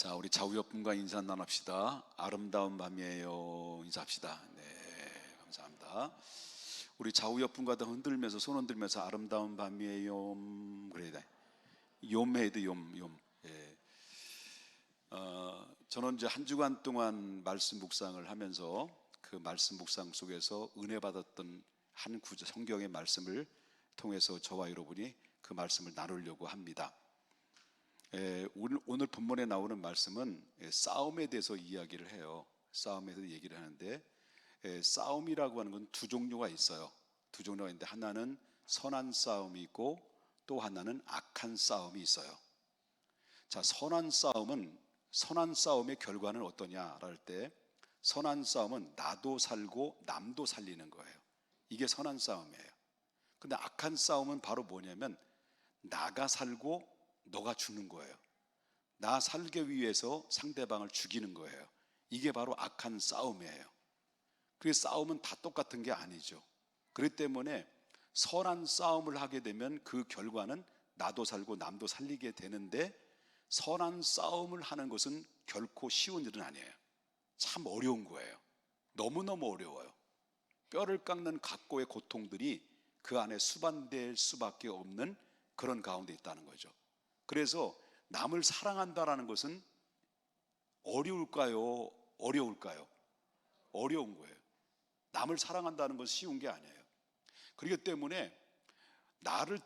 자, 우리 좌우옆분과 인사 나눕시다. 아름다운 밤이에요. 인사합시다. 네, 감사합니다. 우리 좌우옆분과 다 흔들면서 손 흔들면서 아름다운 밤이에요. 그래야 돼. 해도 욤. 예. 저는 이제 한 주간 동안 말씀 묵상을 하면서 그 말씀 묵상 속에서 은혜 받았던 한 구절 성경의 말씀을 통해서 저와 여러분이 그 말씀을 나누려고 합니다. 오늘 본문에 나오는 말씀은 싸움에 대해서 이야기를 해요. 싸움에 대해서 얘기를 하는데 싸움이라고 하는 건 두 종류가 있어요. 두 종류가 있는데 하나는 선한 싸움이 있고 또 하나는 악한 싸움이 있어요. 자, 선한 싸움의 결과는 어떠냐라 할 때 선한 싸움은 나도 살고 남도 살리는 거예요. 이게 선한 싸움이에요. 근데 악한 싸움은 바로 뭐냐면 나가 살고 너가 죽는 거예요. 나 살기 위해서 상대방을 죽이는 거예요. 이게 바로 악한 싸움이에요. 그 싸움은 다 똑같은 게 아니죠. 그렇기 때문에 선한 싸움을 하게 되면 그 결과는 나도 살고 남도 살리게 되는데 선한 싸움을 하는 것은 결코 쉬운 일은 아니에요. 참 어려운 거예요. 너무너무 어려워요. 뼈를 깎는 각고의 고통들이 그 안에 수반될 수밖에 없는 그런 가운데 있다는 거죠. 그래서 남을 사랑한다라는 것은 어려울까요? 어려울까요? 어려운 거예요. 남을 사랑한다는 것은 쉬운 게 아니에요. 그렇기 때문에 나를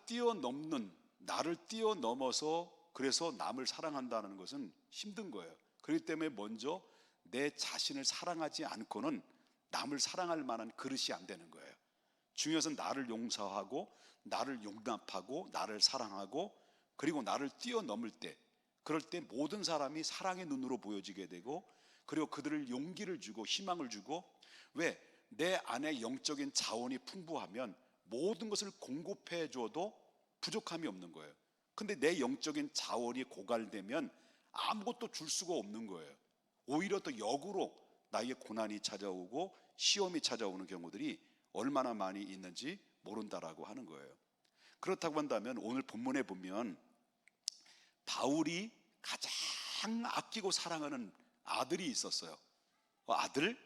뛰어넘어서 그래서 남을 사랑한다는 것은 힘든 거예요. 그렇기 때문에 먼저 내 자신을 사랑하지 않고는 남을 사랑할 만한 그릇이 안 되는 거예요. 중요해서 나를 용서하고 나를 용납하고 나를 사랑하고 그리고 나를 뛰어넘을 때, 그럴 때 모든 사람이 사랑의 눈으로 보여지게 되고, 그리고 그들을 용기를 주고 희망을 주고, 왜? 내 안에 영적인 자원이 풍부하면 모든 것을 공급해 줘도 부족함이 없는 거예요. 근데 내 영적인 자원이 고갈되면 아무것도 줄 수가 없는 거예요. 오히려 더 역으로 나에게 고난이 찾아오고 시험이 찾아오는 경우들이 얼마나 많이 있는지 모른다라고 하는 거예요. 그렇다고 한다면 오늘 본문에 보면 바울이 가장 아끼고 사랑하는 아들이 있었어요. 아들?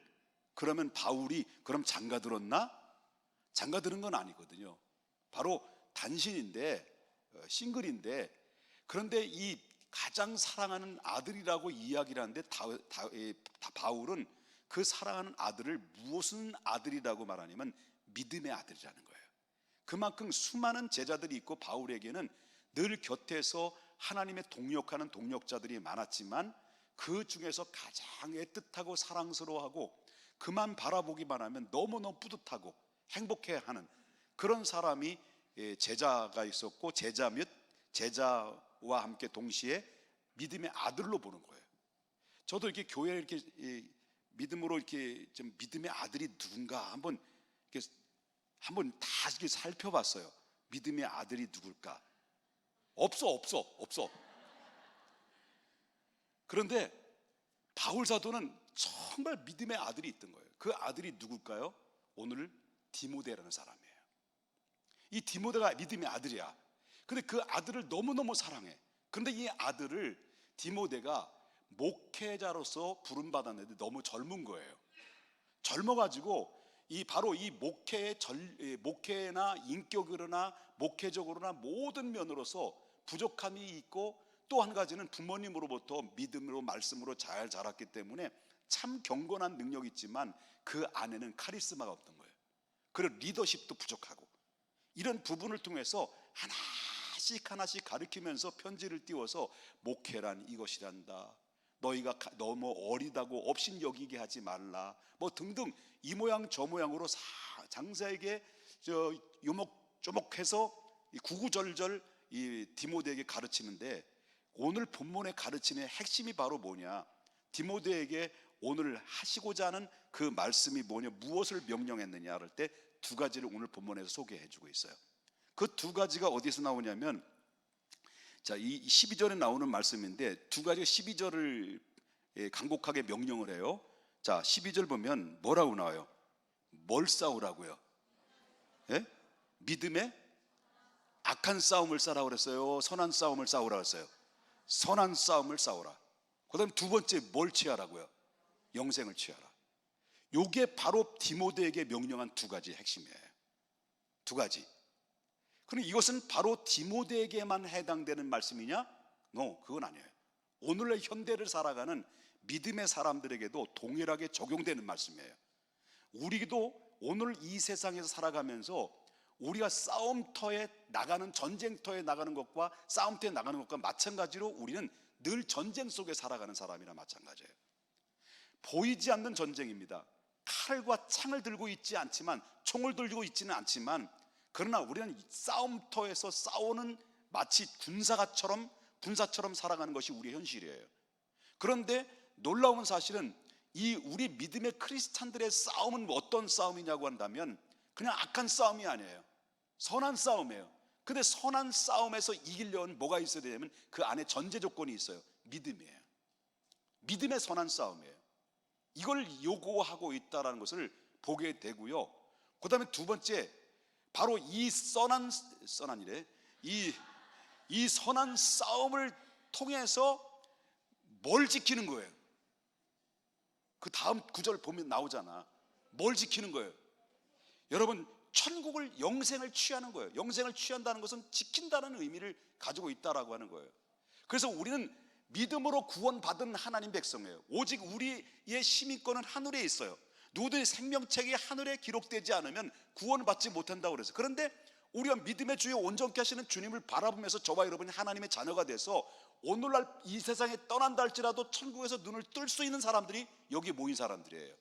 그러면 바울이 그럼 장가 들었나? 장가 들은 건 아니거든요. 바로 단신인데 싱글인데, 그런데 이 가장 사랑하는 아들이라고 이야기를 하는데 바울은 그 사랑하는 아들을 무슨 아들이라고 말하냐면 믿음의 아들이라는 거예요. 그만큼 수많은 제자들이 있고 바울에게는 늘 곁에서 하나님의 동역하는 동역자들이 많았지만 그 중에서 가장 애틋하고 사랑스러워하고 그만 바라보기만 하면 너무너무 뿌듯하고 행복해하는 그런 사람이 제자가 있었고, 제자와 함께 동시에 믿음의 아들로 보는 거예요. 저도 이렇게 교회에 이렇게 믿음으로 이렇게 좀 믿음의 아들이 누군가 한번 다 이렇게 살펴봤어요. 믿음의 아들이 누굴까? 없어. 그런데 바울 사도는 정말 믿음의 아들이 있던 거예요. 그 아들이 누굴까요? 오늘 디모데라는 사람이에요. 이 디모데가 믿음의 아들이야. 근데 그 아들을 너무너무 사랑해. 그런데 이 아들을 디모데가 목회자로서 부름받았는데 너무 젊은 거예요. 젊어가지고 바로 이 목회나 인격으로나 목회적으로나 모든 면으로서 부족함이 있고, 또 한 가지는 부모님으로부터 믿음으로 말씀으로 잘 자랐기 때문에 참 경건한 능력이 있지만 그 안에는 카리스마가 없던 거예요. 그리고 리더십도 부족하고, 이런 부분을 통해서 하나씩 가르치면서 편지를 띄워서 목회란 이것이란다, 너희가 너무 어리다고 업신여기게 하지 말라, 뭐 등등 이 모양 저 모양으로 장사에게 요목조목해서 구구절절 이 디모데에게 가르치는데, 오늘 본문에 가르치는 핵심이 바로 뭐냐? 디모데에게 오늘 하시고자 하는 그 말씀이 뭐냐, 무엇을 명령했느냐 할 때 두 가지를 오늘 본문에서 소개해 주고 있어요. 그 두 가지가 어디서 나오냐면, 자, 이 12절에 나오는 말씀인데 두 가지가 12절을 간곡하게 명령을 해요. 자, 12절 보면 뭐라고 나와요? 뭘 싸우라고요? 예? 믿음의 악한 싸움을 싸라고 그랬어요? 선한 싸움을 싸우라고 했어요? 선한 싸움을 싸우라. 그다음에 두 번째 뭘 취하라고요? 영생을 취하라. 요게 바로 디모데에게 명령한 두 가지 핵심이에요. 두 가지. 그럼 이것은 바로 디모데에게만 해당되는 말씀이냐? 그건 아니에요. 오늘의 현대를 살아가는 믿음의 사람들에게도 동일하게 적용되는 말씀이에요. 우리도 오늘 이 세상에서 살아가면서 우리가 싸움터에 나가는, 전쟁터에 나가는 것과 싸움터에 나가는 것과 마찬가지로 우리는 늘 전쟁 속에 살아가는 사람이나 마찬가지예요. 보이지 않는 전쟁입니다. 칼과 창을 들고 있지 않지만, 총을 들고 있지는 않지만, 그러나 우리는 싸움터에서 싸우는, 마치 군사처럼 살아가는 것이 우리의 현실이에요. 그런데 놀라운 사실은 이 우리 믿음의 크리스찬들의 싸움은 어떤 싸움이냐고 한다면 그냥 악한 싸움이 아니에요. 선한 싸움이에요. 근데 선한 싸움에서 이기려면 뭐가 있어야 되냐면 그 안에 전제 조건이 있어요. 믿음이에요. 믿음의 선한 싸움이에요. 이걸 요구하고 있다는 것을 보게 되고요. 그 다음에 두 번째, 바로 이 선한 싸움을 통해서 뭘 지키는 거예요? 그 다음 구절 보면 나오잖아. 뭘 지키는 거예요? 여러분, 천국을, 영생을 취하는 거예요. 영생을 취한다는 것은 지킨다는 의미를 가지고 있다라고 하는 거예요. 그래서 우리는 믿음으로 구원받은 하나님 백성이에요. 오직 우리의 시민권은 하늘에 있어요. 누구든지 생명책이 하늘에 기록되지 않으면 구원받지 못한다고 그랬어요. 그런데 우리가 믿음의 주에 온전케 하시는 주님을 바라보면서 저와 여러분이 하나님의 자녀가 돼서 오늘날 이 세상에 떠난다 할지라도 천국에서 눈을 뜰 수 있는 사람들이 여기 모인 사람들이에요.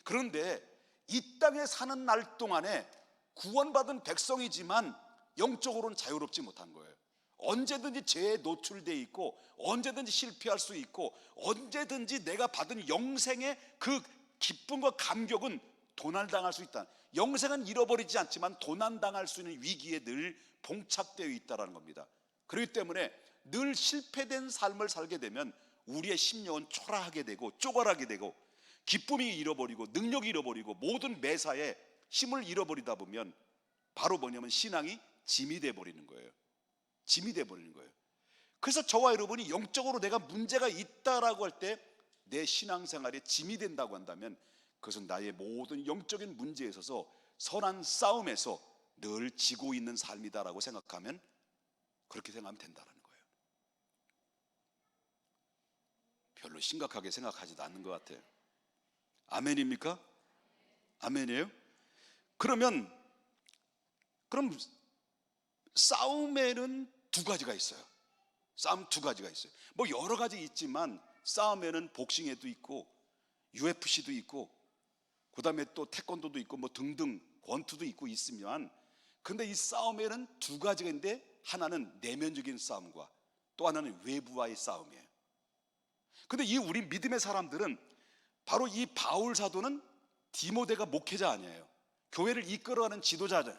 그런데 이 땅에 사는 날 동안에 구원받은 백성이지만 영적으로는 자유롭지 못한 거예요. 언제든지 죄에 노출되어 있고, 언제든지 실패할 수 있고, 언제든지 내가 받은 영생의 그 기쁨과 감격은 도난당할 수 있다. 영생은 잃어버리지 않지만 도난당할 수 있는 위기에 늘 봉착되어 있다는 겁니다. 그렇기 때문에 늘 실패된 삶을 살게 되면 우리의 심령은 초라하게 되고 쪼갈하게 되고 기쁨이 잃어버리고 능력이 잃어버리고 모든 매사에 힘을 잃어버리다 보면 바로 뭐냐면 신앙이 짐이 돼버리는 거예요. 짐이 돼버리는 거예요. 그래서 저와 여러분이 영적으로 내가 문제가 있다라고 할 때 내 신앙생활에 짐이 된다고 한다면 그것은 나의 모든 영적인 문제에 있어서 선한 싸움에서 늘 지고 있는 삶이다라고 생각하면, 그렇게 생각하면 된다는 거예요. 별로 심각하게 생각하지도 않는 것 같아요. 아멘입니까? 아멘이에요? 그럼 싸움에는 두 가지가 있어요. 싸움 두 가지가 있어요. 뭐 여러 가지 있지만 싸움에는 복싱에도 있고 UFC도 있고 그 다음에 또 태권도도 있고 뭐 등등 권투도 있고 있으면, 근데 이 싸움에는 두 가지가 있는데 하나는 내면적인 싸움과 또 하나는 외부와의 싸움이에요. 근데 이 우리 믿음의 사람들은 바로 이 바울 사도는 디모데가 목회자 아니에요. 교회를 이끌어가는 지도자들,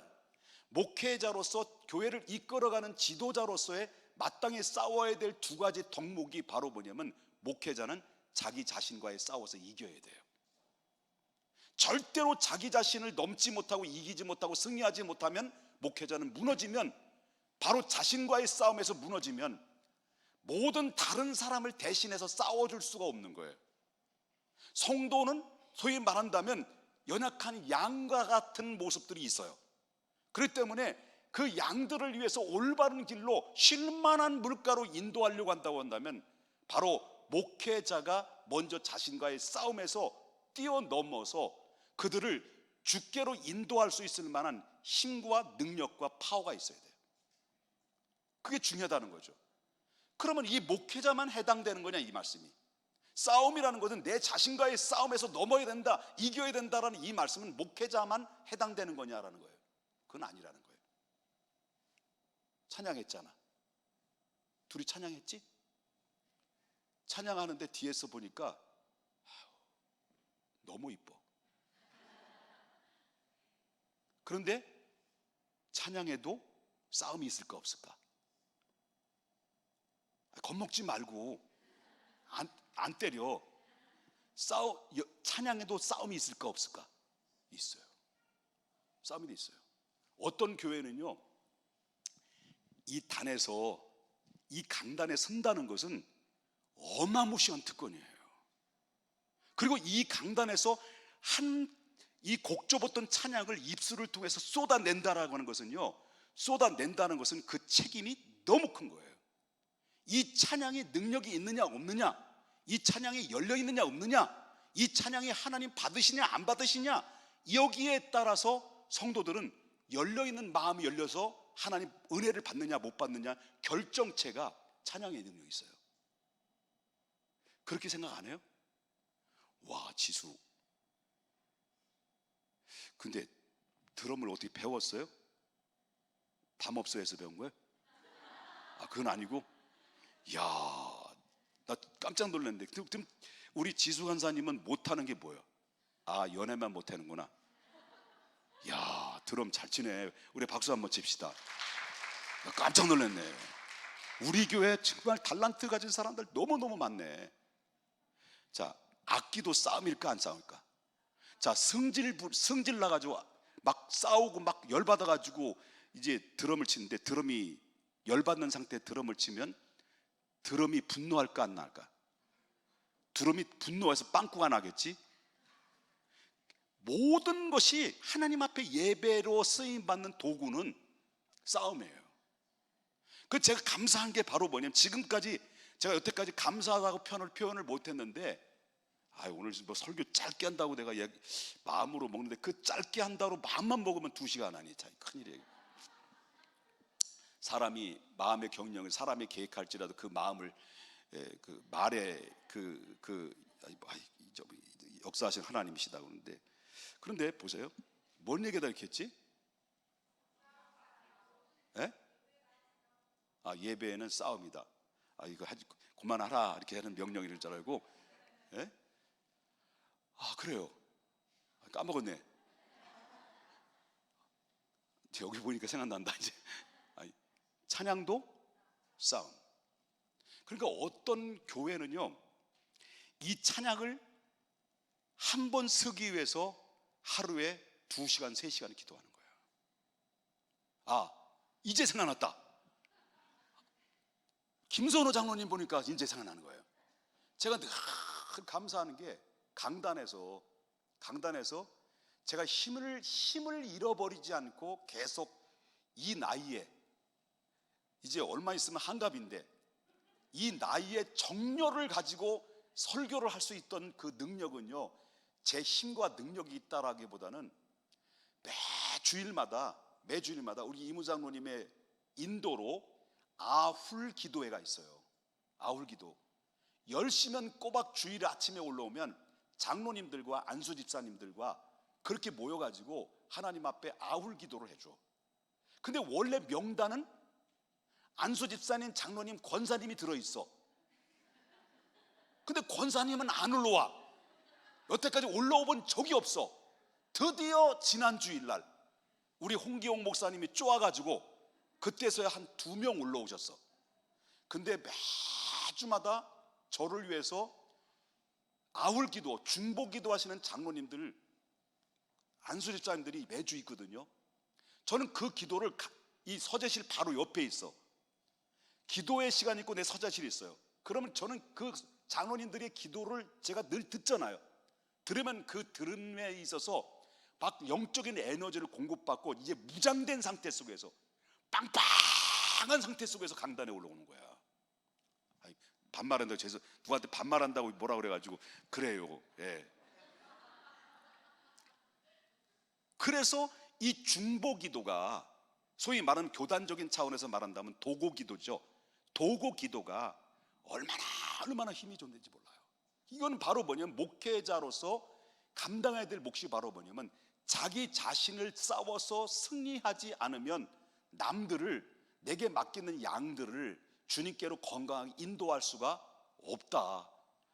목회자로서 교회를 이끌어가는 지도자로서의 마땅히 싸워야 될 두 가지 덕목이 바로 뭐냐면, 목회자는 자기 자신과의 싸워서 이겨야 돼요. 절대로 자기 자신을 넘지 못하고 이기지 못하고 승리하지 못하면, 목회자는 무너지면, 바로 자신과의 싸움에서 무너지면 모든 다른 사람을 대신해서 싸워줄 수가 없는 거예요. 성도는 소위 말한다면 연약한 양과 같은 모습들이 있어요. 그렇기 때문에 그 양들을 위해서 올바른 길로 쉴만한 물가로 인도하려고 한다고 한다면 바로 목회자가 먼저 자신과의 싸움에서 뛰어넘어서 그들을 주께로 인도할 수 있을 만한 힘과 능력과 파워가 있어야 돼요. 그게 중요하다는 거죠. 그러면 이 목회자만 해당되는 거냐 이 말씀이? 싸움이라는 것은 내 자신과의 싸움에서 넘어야 된다, 이겨야 된다라는 이 말씀은 목회자만 해당되는 거냐라는 거예요. 그건 아니라는 거예요. 찬양했잖아. 둘이 찬양했지? 찬양하는데 뒤에서 보니까 너무 이뻐. 그런데 찬양해도 싸움이 있을까 없을까? 겁먹지 말고 안 때려. 찬양해도 싸움이 있을까 없을까? 있어요. 싸움이 있어요. 어떤 교회는요, 이 단에서 이 강단에 선다는 것은 어마무시한 특권이에요. 그리고 이 강단에서 이 곡 좁았던 찬양을 입술을 통해서 쏟아낸다라고 하는 것은요, 쏟아낸다는 것은 그 책임이 너무 큰 거예요. 이 찬양이 능력이 있느냐 없느냐, 이 찬양이 열려 있느냐 없느냐, 이 찬양이 하나님 받으시냐 안 받으시냐, 여기에 따라서 성도들은 열려 있는 마음이 열려서 하나님 은혜를 받느냐 못 받느냐 결정체가 찬양의 능력이 있어요. 그렇게 생각 안 해요? 와, 지수, 근데 드럼을 어떻게 배웠어요? 밤업소에서 배운 거예요? 아, 그건 아니고? 이야, 나 깜짝 놀랐는데. 우리 지수 간사님은 못하는 게 뭐예요? 아, 연애만 못하는구나. 이야, 드럼 잘 치네. 우리 박수 한번 칩시다. 나 깜짝 놀랐네. 우리 교회 정말 달란트 가진 사람들 너무너무 많네. 자, 악기도 싸움일까 안 싸움일까? 자, 승질 나가지고 막 싸우고 막 열받아가지고 이제 드럼을 치는데, 드럼이 열받는 상태에 드럼을 치면 드럼이 분노할까 안 나할까? 드럼이 분노해서 빵꾸가 나겠지? 모든 것이 하나님 앞에 예배로 쓰임받는 도구는 싸움이에요. 그 제가 감사한 게 바로 뭐냐면, 지금까지 제가 여태까지 감사하다고 표현을 못했는데, 오늘 뭐 설교 짧게 한다고 내가 마음으로 먹는데, 그 짧게 한다고 마음만 먹으면 2시간 하니 참 큰일이에요. 사람이 마음의 경영을 사람이 계획할지라도 그 마음을 그 말에 역사하신 하나님이시다 그러는데, 그런데 보세요, 뭔 얘기다 이렇게 했지? 예? 예배에는 싸움이다. 이거 하지 그만하라 이렇게 하는 명령일 줄 알고. 예? 그래요. 까먹었네. 여기 보니까 생각난다 이제. 찬양도 싸움. 그러니까 어떤 교회는요, 이 찬양을 한 번 쓰기 위해서 하루에 2시간, 3시간 기도하는 거예요. 이제 생각났다. 김선호 장로님 보니까 이제 생각나는 거예요. 제가 늘 감사하는 게, 강단에서 제가 힘을 잃어버리지 않고 계속 이 나이에, 이제 얼마 있으면 한갑인데, 이 나이에 정열을 가지고 설교를 할 수 있던 그 능력은요, 제 힘과 능력이 있다라기보다는 매주일마다 우리 이무장로님의 인도로 아훌 기도회가 있어요. 아훌 기도. 10시면 꼬박 주일 아침에 올라오면 장로님들과 안수 집사님들과 그렇게 모여가지고 하나님 앞에 아훌 기도를 해줘. 근데 원래 명단은 안수 집사님, 장로님, 권사님이 들어있어. 근데 권사님은 안 올라와. 여태까지 올라와 본 적이 없어. 드디어 지난 주일날 우리 홍기용 목사님이 쪼아가지고 그때서야 한 2명 올라오셨어. 근데 매주마다 저를 위해서 아울기도, 중보기도 하시는 장로님들, 안수집사님들이 매주 있거든요. 저는 그 기도를 이 서재실 바로 옆에 있어. 기도의 시간이 있고 내 서재실이 있어요. 그러면 저는 그 장로님들의 기도를 제가 늘 듣잖아요. 들으면 그 들음에 있어서 막 영적인 에너지를 공급받고 이제 무장된 상태 속에서, 빵빵한 상태 속에서 강단에 올라오는 거야. 반말한다고, 죄송, 누구한테 반말한다고 뭐라 그래가지고 그래요. 예. 그래서 이 중보기도가 소위 말하는 교단적인 차원에서 말한다면 도고기도죠. 도고기도가 얼마나 힘이 좋는지 몰라요. 이건 바로 뭐냐면, 목회자로서 감당해야 될 몫이 바로 뭐냐면, 자기 자신을 싸워서 승리하지 않으면 남들을, 내게 맡기는 양들을 주님께로 건강하게 인도할 수가 없다.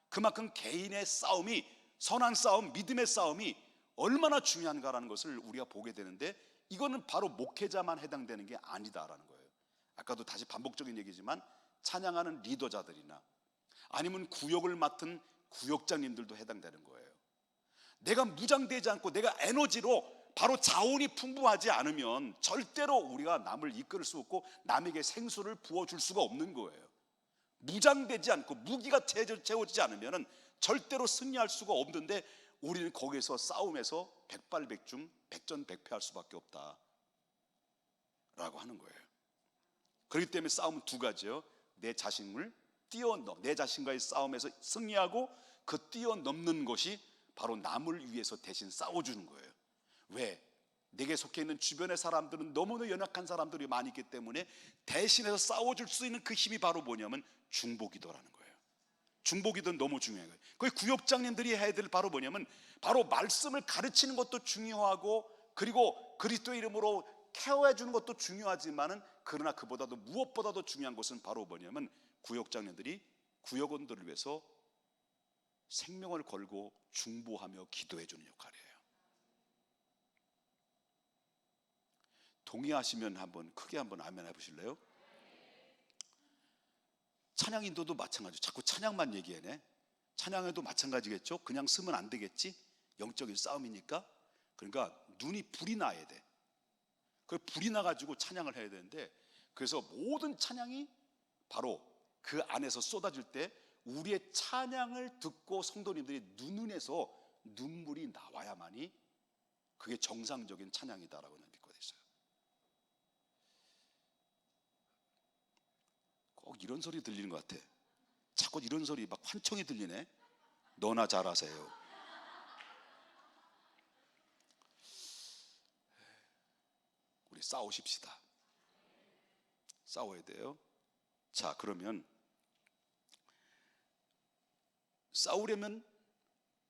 그만큼 개인의 싸움이, 선한 싸움, 믿음의 싸움이 얼마나 중요한가라는 것을 우리가 보게 되는데, 이거는 바로 목회자만 해당되는 게 아니다라는 거예요. 아까도 다시 반복적인 얘기지만, 찬양하는 리더자들이나 아니면 구역을 맡은 구역장님들도 해당되는 거예요. 내가 무장되지 않고 내가 에너지로 바로 자원이 풍부하지 않으면 절대로 우리가 남을 이끌 수 없고 남에게 생수를 부어줄 수가 없는 거예요. 무장되지 않고 무기가 채워지지 않으면 절대로 승리할 수가 없는데, 우리는 거기서 싸움에서 백발백중 백전백패할 수밖에 없다 라고 하는 거예요. 그렇기 때문에 싸움은 두 가지예요. 내 자신을 뛰어넘, 내 자신과의 싸움에서 승리하고 그 뛰어넘는 것이 바로 남을 위해서 대신 싸워주는 거예요. 왜? 내게 속해 있는 주변의 사람들은 너무나 연약한 사람들이 많이 있기 때문에 대신해서 싸워줄 수 있는 그 힘이 바로 뭐냐면 중보기도라는 거예요. 중보기도는 너무 중요해요. 그 구역장님들이 해야 될 바로 뭐냐면, 바로 말씀을 가르치는 것도 중요하고, 그리고 그리스도의 이름으로 케어해 주는 것도 중요하지만은, 그러나 그보다도 무엇보다도 중요한 것은 바로 뭐냐면, 구역장님들이 구역원들을 위해서 생명을 걸고 중보하며 기도해 주는 역할이에요. 동의하시면 한번 크게 한번 아멘 해보실래요? 찬양 인도도 마찬가지죠. 자꾸 찬양만 얘기해내. 찬양에도 마찬가지겠죠. 그냥 쓰면 안 되겠지. 영적인 싸움이니까. 그러니까 눈이 불이 나야 돼. 그 불이 나가지고 찬양을 해야 되는데, 그래서 모든 찬양이 바로 그 안에서 쏟아질 때 우리의 찬양을 듣고 성도님들이 눈에서 눈물이 나와야만이 그게 정상적인 찬양이다라고 믿고 있어요. 꼭 이런 소리 들리는 것 같아. 자꾸 이런 소리 막 환청이 들리네. 너나 잘하세요. 우리 싸우십시다. 싸워야 돼요. 자, 그러면 싸우려면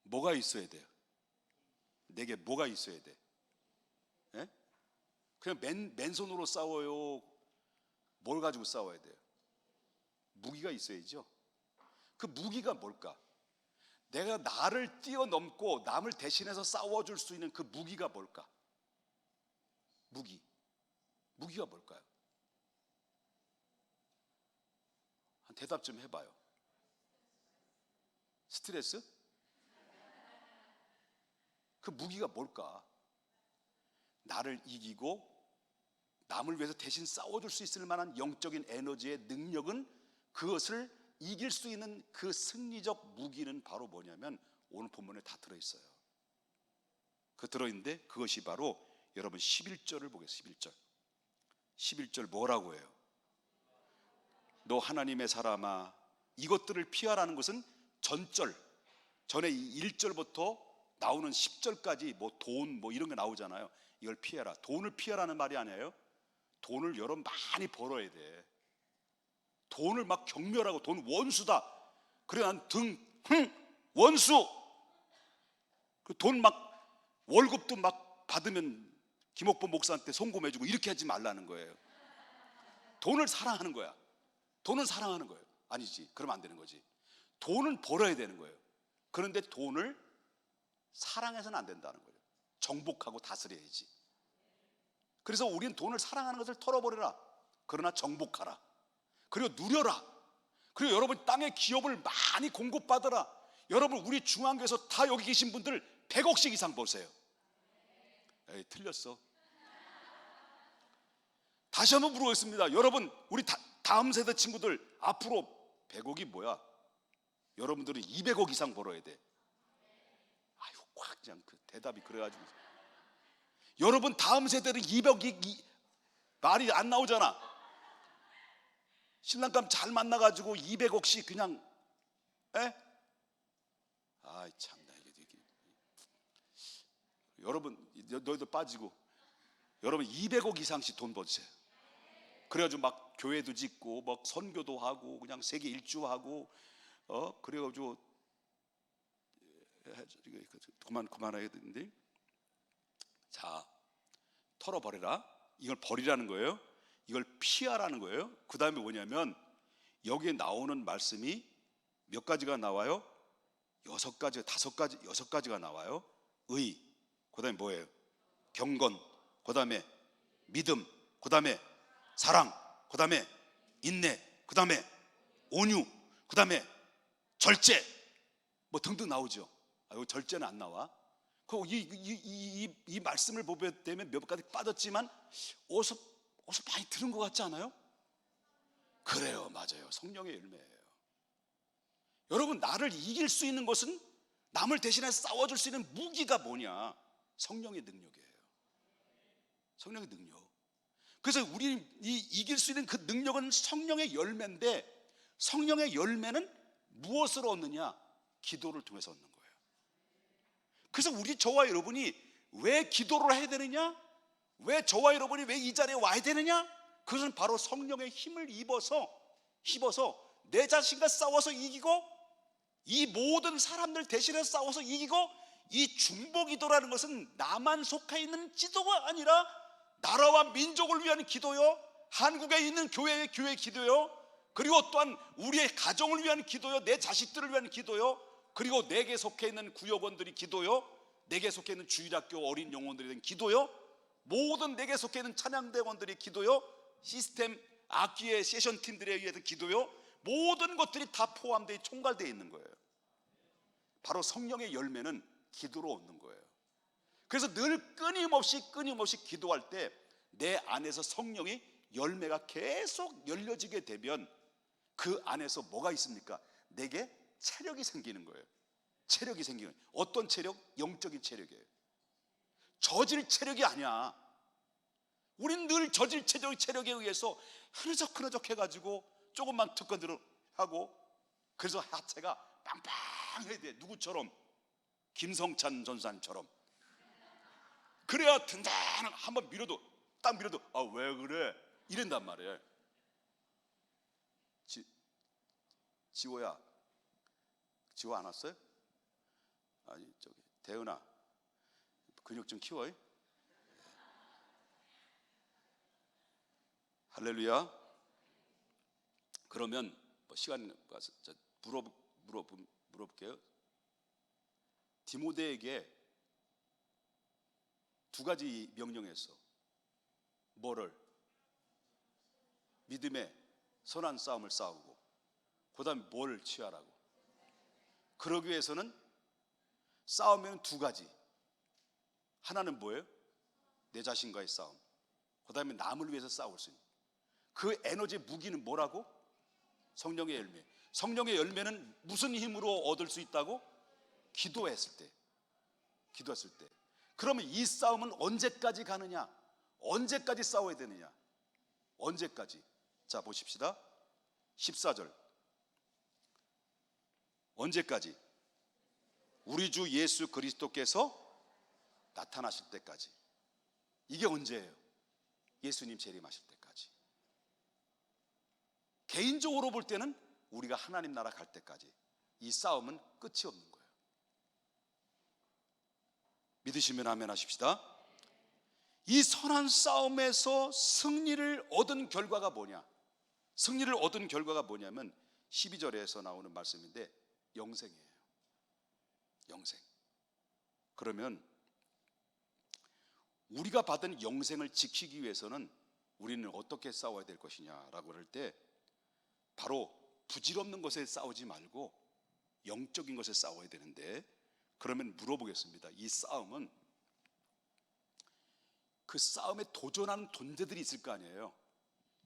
뭐가 있어야 돼요? 내게 뭐가 있어야 돼? 예? 그냥 맨손으로 싸워요? 뭘 가지고 싸워야 돼요? 무기가 있어야죠. 그 무기가 뭘까? 내가 나를 뛰어넘고 남을 대신해서 싸워줄 수 있는 그 무기가 뭘까? 무기가 뭘까요? 한 대답 좀 해봐요. 스트레스? 그 무기가 뭘까? 나를 이기고 남을 위해서 대신 싸워줄 수 있을 만한 영적인 에너지의 능력은, 그것을 이길 수 있는 그 승리적 무기는 바로 뭐냐면 오늘 본문에 다 들어있어요. 그 들어있는데 그것이 바로 여러분 11절을 보겠습니다. 11절. 11절 뭐라고 해요? 너 하나님의 사람아, 이것들을 피하라는 것은 전절, 전에 1절부터 나오는 10절까지 뭐 돈 뭐 이런 게 나오잖아요. 이걸 피해라. 돈을 피하라는 말이 아니에요. 돈을 여러분 많이 벌어야 돼. 돈을 막 경멸하고 돈 원수다. 그래 난 원수. 그 돈 막 월급도 막 받으면 김옥범 목사한테 송금해주고 이렇게 하지 말라는 거예요. 돈을 사랑하는 거야. 돈을 사랑하는 거예요. 아니지. 그러면 안 되는 거지. 돈은 벌어야 되는 거예요. 그런데 돈을 사랑해서는 안 된다는 거예요. 정복하고 다스려야지. 그래서 우리는 돈을 사랑하는 것을 털어버려라. 그러나 정복하라. 그리고 누려라. 그리고 여러분 땅의 기업을 많이 공급받으라. 여러분 우리 중앙교회에서 다 여기 계신 분들 100억씩 이상 버세요. 에이, 틀렸어. 다시 한번 물어보겠습니다. 여러분 우리 다음 세대 친구들 앞으로 100억이 뭐야? 여러분들은 200억 이상 벌어야 돼. 아유, 그냥 그 대답이 그래가지고. 여러분 다음 세대는 200억이 말이 안 나오잖아. 신랑감 잘 만나가지고 200억씩 그냥, 에? 아이 참나 이게. 여러분 너희도 빠지고 여러분 200억 이상씩 돈 버세요. 그래가지고 막 교회도 짓고 막 선교도 하고 그냥 세계 일주하고 그래가지고 그만해야 되는데, 자 털어버려라. 이걸 버리라는 거예요. 이걸 피하라는 거예요. 그 다음에 뭐냐면 여기에 나오는 말씀이 몇 가지가 나와요? 6가지, 5가지, 6가지가 나와요. 의, 그 다음에 뭐예요? 경건, 그 다음에 믿음, 그 다음에 사랑, 그 다음에 인내, 그 다음에 온유, 그 다음에 절제, 뭐 등등 나오죠. 여기 절제는 안 나와. 이 말씀을 보게 되면 몇 가지 빠졌지만 어디서 많이 들은 것 같지 않아요? 그래요, 맞아요. 성령의 열매예요. 여러분, 나를 이길 수 있는 것은, 남을 대신해 싸워줄 수 있는 무기가 뭐냐? 성령의 능력이에요. 성령의 능력. 그래서 우리 이길 수 있는 그 능력은 성령의 열매인데, 성령의 열매는 무엇으로 얻느냐? 기도를 통해서 얻는 거예요. 그래서 저와 여러분이 왜 기도를 해야 되느냐? 왜 저와 여러분이 왜 이 자리에 와야 되느냐? 그것은 바로 성령의 힘을 입어서 내 자신과 싸워서 이기고, 이 모든 사람들 대신해 싸워서 이기고, 이 중보기도라는 것은 나만 속해 있는 기도가 아니라 나라와 민족을 위한 기도요, 한국에 있는 교회의 기도요, 그리고 또한 우리의 가정을 위한 기도요, 내 자식들을 위한 기도요, 그리고 내게 속해 있는 구역원들이 기도요, 내게 속해 있는 주일학교 어린 영혼들에 대한 기도요, 모든 내게 속해 있는 찬양대원들의 기도요, 시스템 악기의 세션 팀들에 의해서 기도요, 모든 것들이 다 포함되어 총괄되어 있는 거예요. 바로 성령의 열매는 기도로 얻는 거예요. 그래서 늘 끊임없이 기도할 때 내 안에서 성령의 열매가 계속 열려지게 되면 그 안에서 뭐가 있습니까? 내게 체력이 생기는 거예요. 체력이 생기는 거예요. 어떤 체력? 영적인 체력이에요. 저질 체력이 아니야. 우린 늘 저질 체력에 의해서 흐느적 해가지고 조금만 특권들을 하고, 그래서 하체가 빵빵해야 돼. 누구처럼? 김성찬 전사님처럼. 그래야 든든한, 한번 딱 밀어도 아, 왜 그래? 이런단 말이에요. 지호야, 지호 안 왔어요? 아니, 저기 대은아, 근육 좀 키워. 할렐루야. 그러면 시간 가서 물어볼게요. 디모데에게 두 가지 명령했어. 뭐를? 믿음의 선한 싸움을 싸우고, 그 다음에 뭘 취하라고? 그러기 위해서는 싸우면 두 가지. 하나는 뭐예요? 내 자신과의 싸움. 그 다음에 남을 위해서 싸울 수 있는 그 에너지 무기는 뭐라고? 성령의 열매. 성령의 열매는 무슨 힘으로 얻을 수 있다고? 기도했을 때. 그러면 이 싸움은 언제까지 가느냐? 언제까지 싸워야 되느냐? 언제까지? 자, 보십시다. 14절. 언제까지? 우리 주 예수 그리스도께서 나타나실 때까지. 이게 언제예요? 예수님 재림하실 때까지. 개인적으로 볼 때는 우리가 하나님 나라 갈 때까지. 이 싸움은 끝이 없는 거예요. 믿으시면 아멘 하십시다. 이 선한 싸움에서 승리를 얻은 결과가 뭐냐? 승리를 얻은 결과가 뭐냐면 12절에서 나오는 말씀인데, 영생이에요. 영생. 그러면 우리가 받은 영생을 지키기 위해서는 우리는 어떻게 싸워야 될 것이냐라고 할 때, 바로 부질없는 것에 싸우지 말고 영적인 것에 싸워야 되는데, 그러면 물어보겠습니다. 이 싸움은, 그 싸움에 도전하는 존재들이 있을 거 아니에요.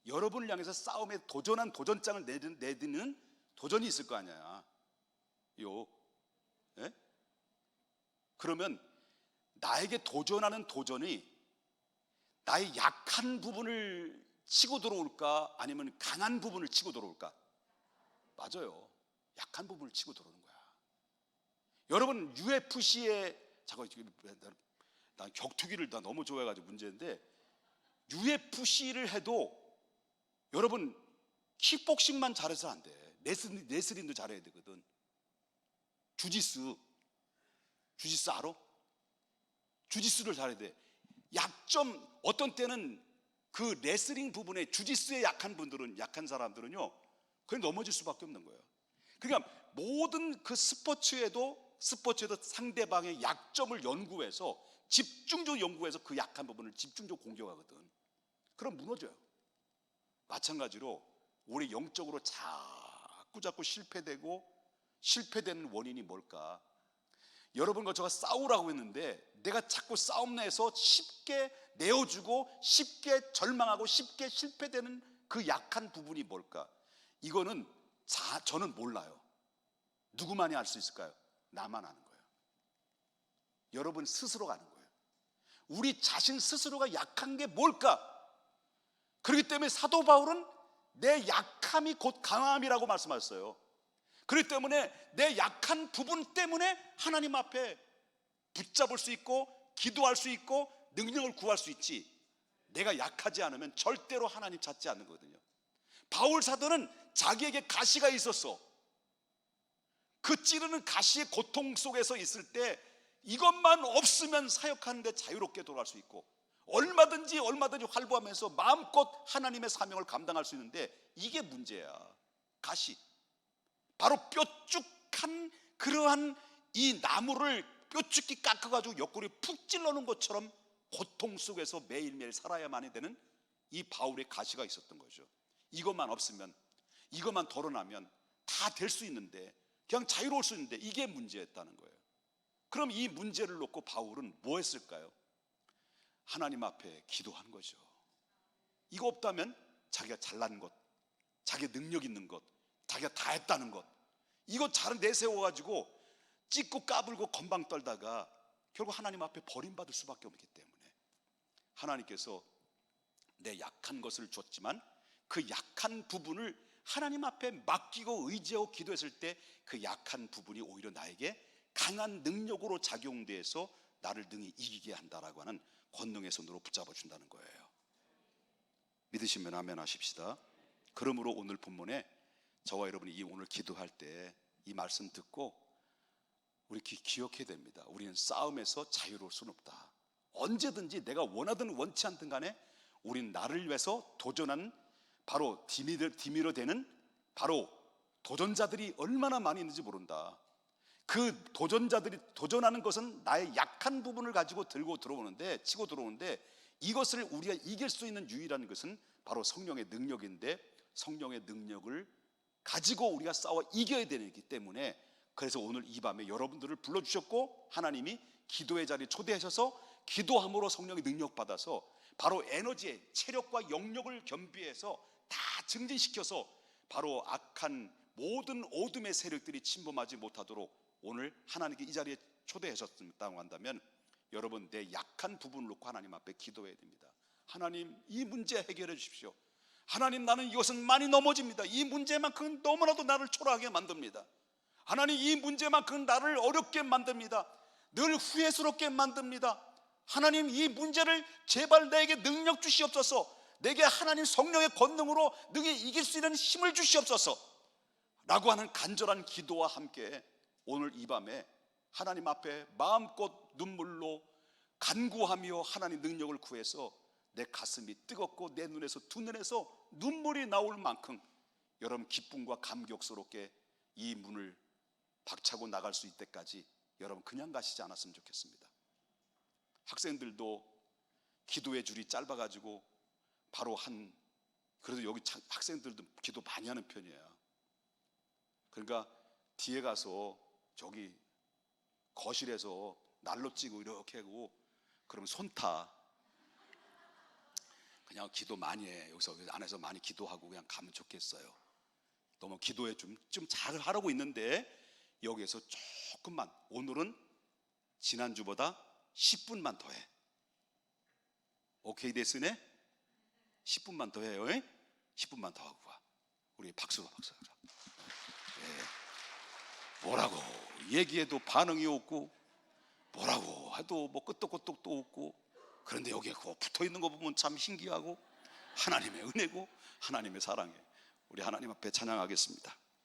여러분을 향해서 싸움에 도전한 도전장을 내드는 도전이 있을 거 아니야. 예? 그러면 나에게 도전하는 도전이 나의 약한 부분을 치고 들어올까, 아니면 강한 부분을 치고 들어올까? 맞아요. 약한 부분을 치고 들어오는 거야. 여러분, UFC에, 잠깐, 난 격투기를 나 너무 좋아해가지고 문제인데, UFC를 해도 여러분 킥복싱만 잘해서 안 돼. 레슬링도 잘해야 되거든. 주짓수 알아? 주짓수를 잘해야 돼. 약점, 어떤 때는 그 레슬링 부분에 주짓수에 약한 사람들은요, 그냥 넘어질 수밖에 없는 거예요. 그러니까 모든 그 스포츠에도 상대방의 약점을 연구해서, 집중적으로 연구해서 그 약한 부분을 집중적으로 공격하거든. 그럼 무너져요. 마찬가지로 우리 영적으로 자꾸 실패되는 원인이 뭘까? 여러분과 저가 싸우라고 했는데, 내가 자꾸 싸움 내서 쉽게 내어주고, 쉽게 절망하고, 쉽게 실패되는 그 약한 부분이 뭘까? 이거는 저는 몰라요. 누구만이 알 수 있을까요? 나만 아는 거예요. 여러분 스스로가 아는 거예요. 우리 자신 스스로가 약한 게 뭘까? 그렇기 때문에 사도 바울은 내 약함이 곧 강함이라고 말씀하셨어요. 그렇기 때문에 내 약한 부분 때문에 하나님 앞에 붙잡을 수 있고 기도할 수 있고 능력을 구할 수 있지, 내가 약하지 않으면 절대로 하나님 찾지 않는 거거든요. 바울 사도는 자기에게 가시가 있었어. 그 찌르는 가시의 고통 속에서 있을 때 이것만 없으면 사역하는데 자유롭게 돌아갈 수 있고 얼마든지 활보하면서 마음껏 하나님의 사명을 감당할 수 있는데 이게 문제야. 가시, 바로 뾰족한 그러한 이 나무를 뾰족히 깎아가지고 옆구리 푹 찔러놓은 것처럼 고통 속에서 매일매일 살아야만이 되는 이 바울의 가시가 있었던 거죠. 이것만 없으면, 이것만 덜어나면 다 될 수 있는데, 그냥 자유로울 수 있는데 이게 문제였다는 거예요. 그럼 이 문제를 놓고 바울은 뭐 했을까요? 하나님 앞에 기도한 거죠. 이거 없다면 자기가 잘난 것, 자기가 능력 있는 것, 자기가 다 했다는 것, 이거 잘 내세워가지고 찢고 까불고 건방 떨다가 결국 하나님 앞에 버림받을 수밖에 없기 때문에 하나님께서 내 약한 것을 줬지만 그 약한 부분을 하나님 앞에 맡기고 의지하고 기도했을 때 그 약한 부분이 오히려 나에게 강한 능력으로 작용돼서 나를 능히 이기게 한다라고 하는 권능의 손으로 붙잡아 준다는 거예요. 믿으시면 아멘 하십시다. 그러므로 오늘 본문에 저와 여러분이 이 오늘 기도할 때 이 말씀 듣고 우리 기억해야 됩니다. 우리는 싸움에서 자유로울 수는 없다. 언제든지 내가 원하든 원치 않든 간에 우린 나를 위해서 도전하는, 바로 디미러 되는 바로 도전자들이 얼마나 많이 있는지 모른다. 그 도전자들이 도전하는 것은 나의 약한 부분을 가지고 치고 들어오는데 이것을 우리가 이길 수 있는 유일한 것은 바로 성령의 능력인데, 성령의 능력을 가지고 우리가 싸워 이겨야 되기 때문에, 그래서 오늘 이 밤에 여러분들을 불러주셨고 하나님이 기도의 자리에 초대하셔서 기도함으로 성령의 능력 받아서 바로 에너지의 체력과 영역을 겸비해서 다 증진시켜서 바로 악한 모든 어둠의 세력들이 침범하지 못하도록 오늘 하나님께 이 자리에 초대하셨다고 한다면 여러분 내 약한 부분을 놓고 하나님 앞에 기도해야 됩니다. 하나님, 이 문제 해결해 주십시오. 하나님, 나는 이것은 많이 넘어집니다. 이 문제만큼은 너무나도 나를 초라하게 만듭니다. 하나님, 이 문제만큼은 나를 어렵게 만듭니다. 늘 후회스럽게 만듭니다. 하나님, 이 문제를 제발 내게 능력 주시옵소서. 내게 하나님 성령의 권능으로 능히 이길 수 있는 힘을 주시옵소서 라고 하는 간절한 기도와 함께 오늘 이 밤에 하나님 앞에 마음껏 눈물로 간구하며 하나님 능력을 구해서 내 가슴이 뜨겁고 내 눈에서 두 눈에서 눈물이 나올 만큼 여러분 기쁨과 감격스럽게 이 문을 박차고 나갈 수 있을 때까지 여러분 그냥 가시지 않았으면 좋겠습니다. 학생들도 기도의 줄이 짧아가지고 바로 그래도 여기 학생들도 기도 많이 하는 편이에요. 그러니까 뒤에 가서 저기 거실에서 난로 찌고 이렇게 하고 그러면 손타 그냥 기도 많이 해. 여기서 안에서 많이 기도하고 그냥 가면 좋겠어요. 너무 기도에 좀 잘 하라고 있는데 여기에서 조금만, 오늘은 지난주보다 10분만 더 해. 오케이 데스네? 10분만 더 해요. 10분만 더 하고 와. 우리 박수로. 예. 뭐라고 얘기해도 반응이 없고 뭐라고 해도 뭐 끄떡끄떡도 없고, 그런데 여기에 붙어 있는 거 보면 참 신기하고 하나님의 은혜고 하나님의 사랑에 우리 하나님 앞에 찬양하겠습니다.